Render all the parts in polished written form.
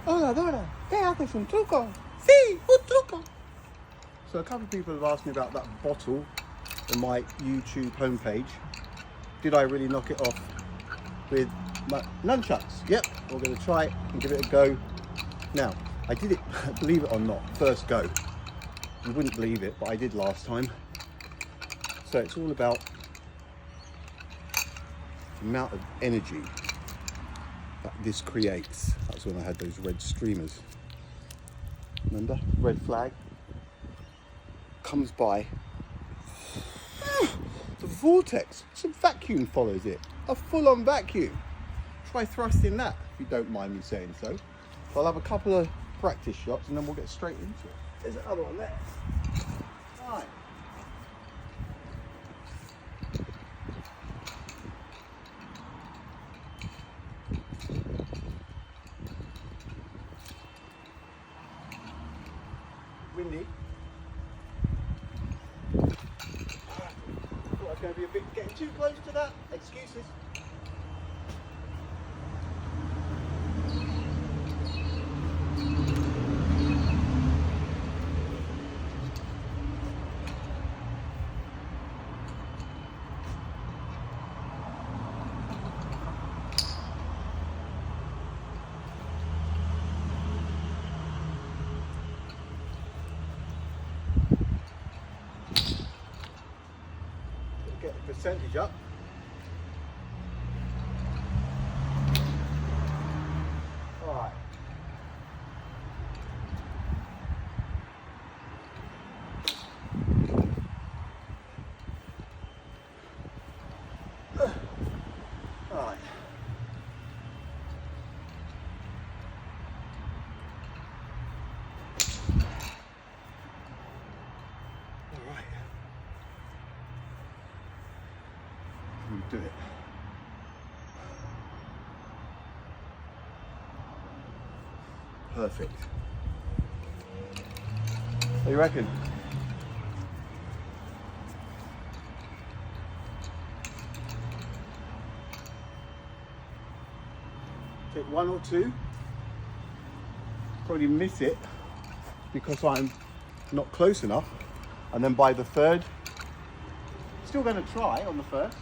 Hola Dora, ¿qué haces un truco? Sí, un truco. So a couple of people have asked me about that bottle on my YouTube homepage. Did I really knock it off with my nunchucks? Yep, we're going to try it and give it a go. Now, I did it, believe it or not, first go. You wouldn't believe it, but I did last time. So it's all about the amount of energy that this creates. That's when I had those red streamers. Remember? Red flag. Comes by. The vortex. Some vacuum follows it. A full-on vacuum. Try thrusting that, if you don't mind me saying so. So I'll have a couple of practice shots and then we'll get straight into it. There's another one there. Right. Windy. Thought I was going to be a bit getting too close to that. Excuses. Get the percentage up. All right. All right. All right. Do it. Perfect. What do you reckon? Take one or two. Probably miss it because I'm not close enough. And then by the third, still going to try on the first.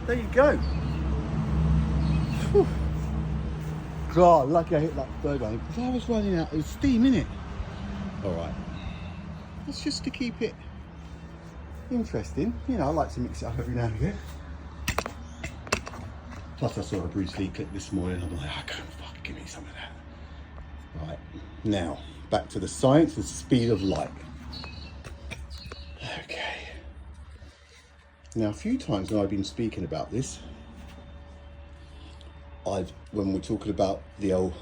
There you go. Whew. God, lucky I hit that third one because I was running out of steam in it. All right, that's just to keep it interesting. You know, I like to mix it up every now and again. Plus, I saw a Bruce Lee clip this morning. I'm like, I can't fucking give me some of that. Right, now back to the science and speed of light. Okay. Now, a few times when I've been speaking about this, when we're talking about when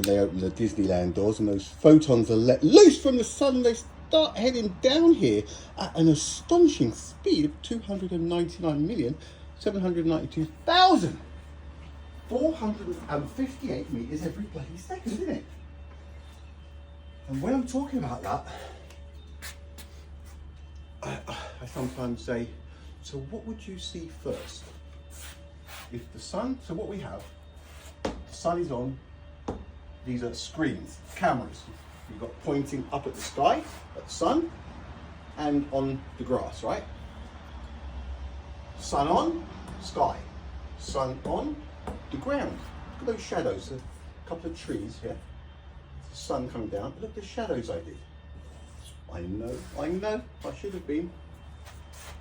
they open the Disneyland doors and those photons are let loose from the sun, they start heading down here at an astonishing speed of 299,792,458 meters every bloody second, isn't it? And when I'm talking about that, I sometimes say, so what would you see first? If the sun, so what we have, the sun is on, these are screens, cameras. You've got pointing up at the sky, at the sun, and on the grass, right? Sun on, sky. Sun on, the ground. Look at those shadows, a couple of trees here. The sun coming down, look at the shadows I did. I know, I should have been.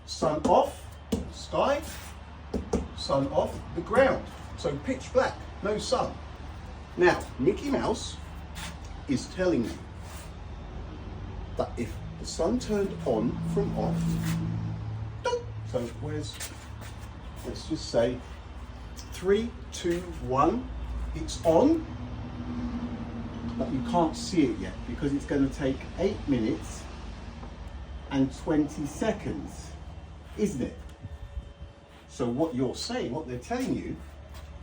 Sun off, sky, sun off, the ground. So pitch black, no sun. Now, Mickey Mouse is telling you that if the sun turned on from off, so let's just say 3, 2, 1, it's on, but you can't see it yet because it's going to take 8 minutes and 20 seconds, isn't it? So what you're saying, what they're telling you,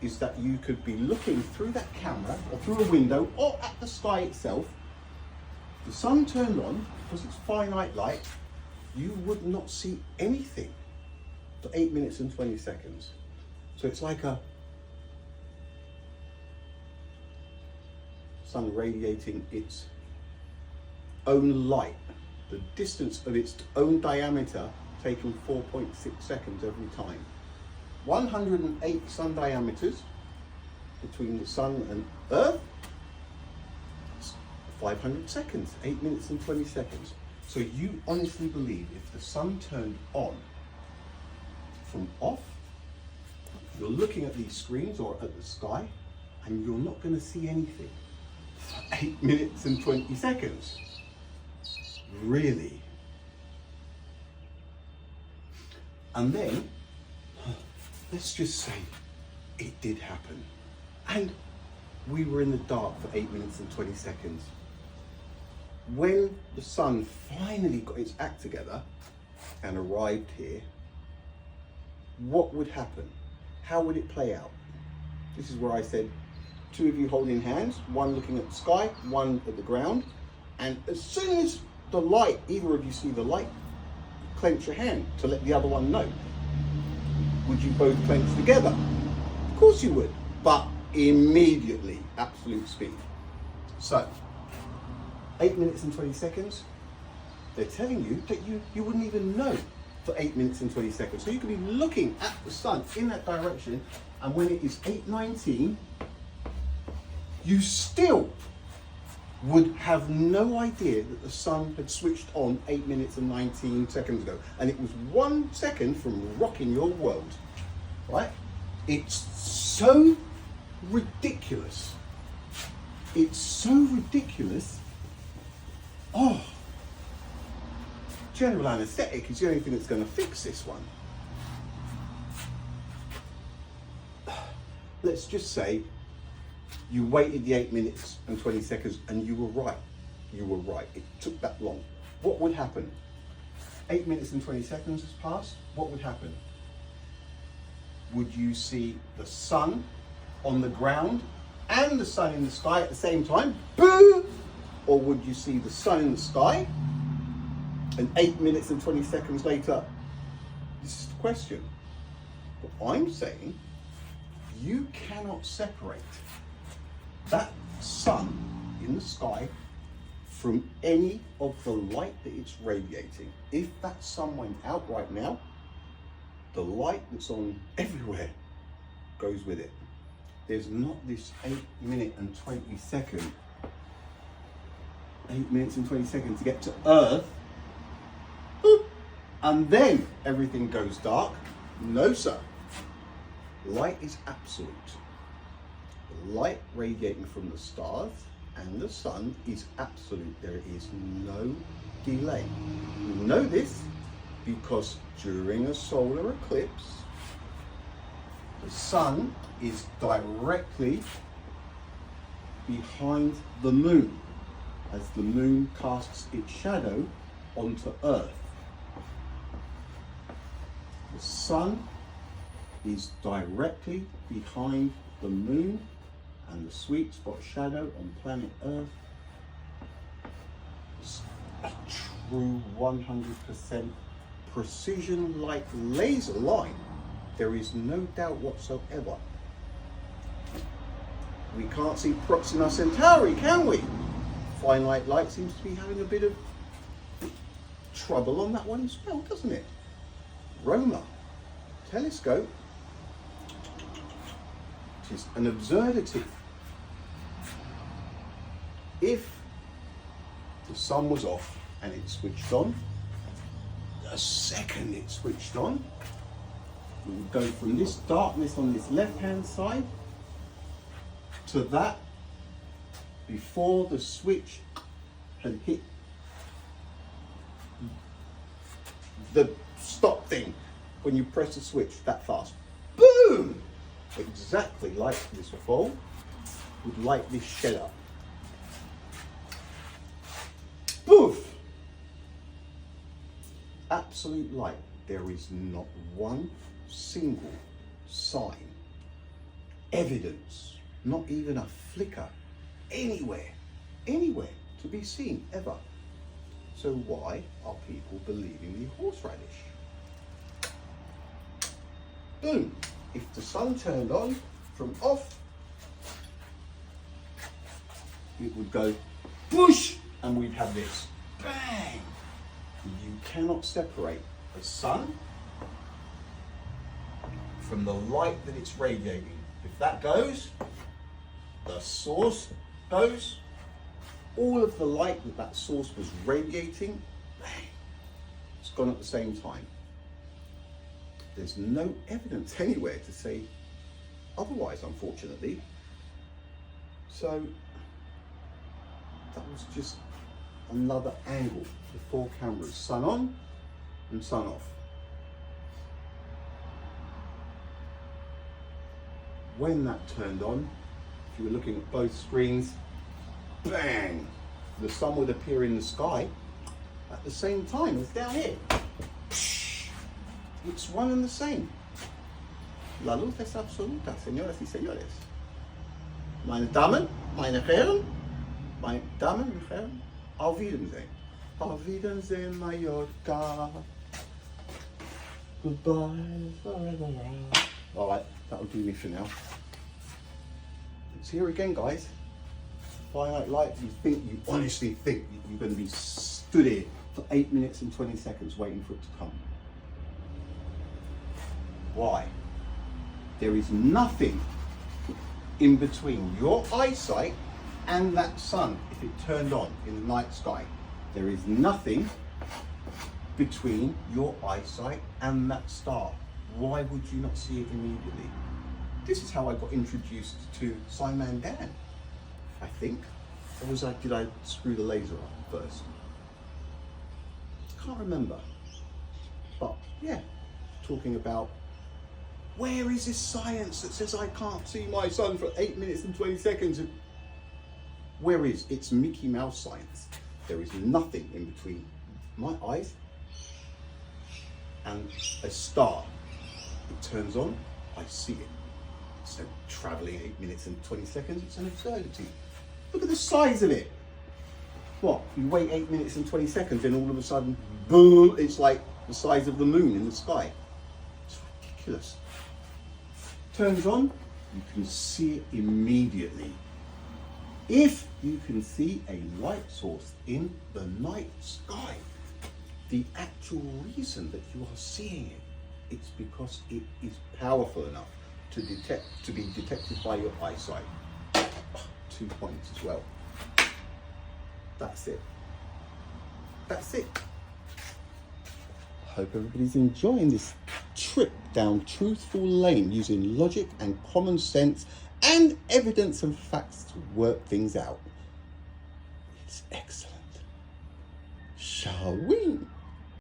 is that you could be looking through that camera or through a window or at the sky itself. The sun turned on, because it's finite light, you would not see anything for 8 minutes and 20 seconds. So it's like a sun radiating its own light, the distance of its own diameter taking 4.6 seconds every time. 108 sun diameters between the sun and Earth, 500 seconds, 8 minutes and 20 seconds. So you honestly believe if the sun turned on from off, you're looking at these screens or at the sky and you're not going to see anything for 8 minutes and 20 seconds? Really? And then, let's just say it did happen. And we were in the dark for 8 minutes and 20 seconds. When the sun finally got its act together and arrived here, what would happen? How would it play out? This is where I said, 2 of you holding hands, 1 looking at the sky, 1 at the ground. And as soon as the light, either of you see the light, clench your hand to let the other one know. Would you both clench together? Of course you would, but immediately, absolute speed. So, 8 minutes and 20 seconds, they're telling you that you wouldn't even know for 8 minutes and 20 seconds. So you could be looking at the sun in that direction, and when it is 8:19, you still would have no idea that the sun had switched on 8 minutes and 19 seconds ago. And it was 1 second from rocking your world, right? It's so ridiculous. It's so ridiculous. Oh, general anesthetic is the only thing that's going to fix this one. Let's just say you waited the 8 minutes and 20 seconds and you were right. You were right. It took that long. What would happen? 8 minutes and 20 seconds has passed. What would happen? Would you see the sun on the ground and the sun in the sky at the same time? Boom! Or would you see the sun in the sky and 8 minutes and 20 seconds later? This is the question. But I'm saying you cannot separate that sun in the sky from any of the light that it's radiating. If that sun went out right now, the light that's on everywhere goes with it. There's not this 8 minute and 20 second, 8 minutes and 20 seconds to get to Earth, and then everything goes dark. No, sir. Light is absolute. The light radiating from the stars and the sun is absolute. There is no delay. We know this because during a solar eclipse, the sun is directly behind the moon as the moon casts its shadow onto Earth. The sun is directly behind the moon and the sweet spot shadow on planet Earth is a true 100% precision like laser line. There is no doubt whatsoever. We can't see Proxima Centauri, can we? Finite light seems to be having a bit of trouble on that one as well, doesn't it? Roma telescope, which is an absurdity. If the sun was off and it switched on, the second it switched on, it would go from this darkness on this left-hand side to that before the switch had hit the stop thing. When you press the switch that fast, boom! Exactly like this bulb would light this shed up. Poof! Absolute light. There is not one single sign, evidence, not even a flicker, anywhere to be seen ever. So why are people believing the horseradish? Boom! If the sun turned on from off, it would go whoosh, and we'd have this bang. You cannot separate the sun from the light that it's radiating. If that goes, the source goes. All of the light that that source was radiating, bang, it's gone at the same time. There's no evidence anywhere to say otherwise, unfortunately. So that was just another angle. The 4 cameras, sun on and sun off. When that turned on, if you were looking at both screens, bang, the sun would appear in the sky at the same time as down here. It's one and the same. La luz es absoluta, señoras y señores. Meine Damen, meine Herren, meine Damen und Herren, auf Wiedersehen. Auf Wiedersehen, Mallorca. Goodbye forever. Alright, that'll do me for now. It's here again, guys. Finite light, you honestly think you're going to be stood here for 8 minutes and 20 seconds waiting for it to come. Why? There is nothing in between your eyesight and that sun if it turned on in the night sky. There is nothing between your eyesight and that star. Why would you not see it immediately? This is how I got introduced to Simon Dan, I think. Or was did I screw the laser up first? Can't remember. But yeah, talking about where is this science that says I can't see my sun for 8 minutes and 20 seconds? Where is? It's Mickey Mouse science. There is nothing in between my eyes and a star. It turns on, I see it. Instead of traveling 8 minutes and 20 seconds, it's an eternity. Look at the size of it. What, you wait 8 minutes and 20 seconds and all of a sudden, boom, it's like the size of the moon in the sky. It's ridiculous. Turns on, you can see it immediately. If you can see a light source in the night sky, the actual reason that you are seeing it, it's because it is powerful enough to be detected by your eyesight. 2 points as well. That's it. That's it. I hope everybody's enjoying this trip down truthful lane using logic and common sense and evidence and facts to work things out. It's excellent. Shall we?